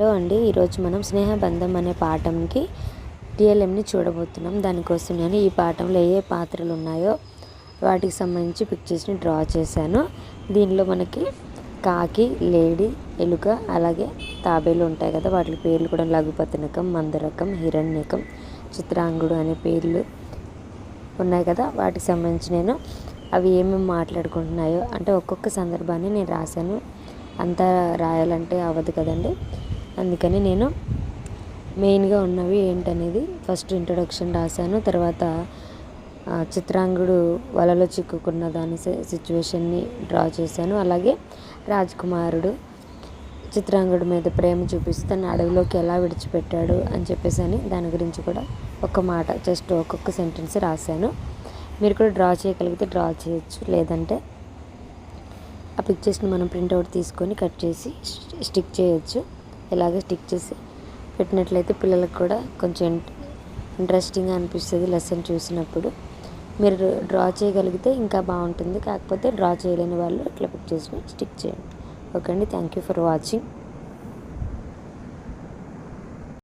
Hello అండి, ఈరోజు మనం స్నేహబంధం అనే పాఠంకి టీఎల్ఎంని చూడబోతున్నాం. దానికోసం నేను ఈ పాఠంలో ఏ పాత్రలు ఉన్నాయో వాటికి సంబంధించి పిక్చర్స్ని డ్రా చేశాను. దీనిలో మనకి కాకి, లేడీ, ఎలుక, అలాగే తాబేలు ఉంటాయి కదా, వాటి పేర్లు కూడా లఘుపతనకం, మందరకం, హిరణ్యకం, చిత్రాంగుడు అనే పేర్లు ఉన్నాయి కదా. వాటికి సంబంధించి నేను అవి ఏమేమి మాట్లాడుకుంటున్నాయో అంటే ఒక్కొక్క సందర్భాన్ని నేను రాశాను. అంతా రాయాలంటే అవ్వదు కదండి, అందుకని నేను మెయిన్గా ఉన్నవి ఏంటనేది ఫస్ట్ ఇంట్రొడక్షన్ రాశాను. తర్వాత చిత్రాంగుడు వలలో చిక్కుకున్న దాని సిచ్యువేషన్ని డ్రా చేశాను. అలాగే రాజకుమారుడు చిత్రాంగుడి మీద ప్రేమ చూపిస్తూ తన అడవిలోకి ఎలా విడిచిపెట్టాడు అని చెప్పేసి అని దాని గురించి కూడా ఒక మాట జస్ట్ ఒక్కొక్క సెంటెన్స్ రాశాను. మీరు కూడా డ్రా చేయగలిగితే డ్రా చేయొచ్చు, లేదంటే ఆ పిక్చర్స్ని మనం ప్రింట్అవుట్ తీసుకొని కట్ చేసి స్టిక్ చేయొచ్చు. ఇలాగే స్టిక్ చేసి పెట్టినట్లయితే పిల్లలకు కూడా కొంచెం ఇంట్రెస్టింగ్గా అనిపిస్తుంది లెసన్ చూసినప్పుడు. మీరు డ్రా చేయగలిగితే ఇంకా బాగుంటుంది, కాకపోతే డ్రా చేయలేని వాళ్ళు ఇట్లా పిక్చర్స్ని స్టిక్ చేయండి. ఓకే అండి, థ్యాంక్ యూ ఫర్ వాచింగ్.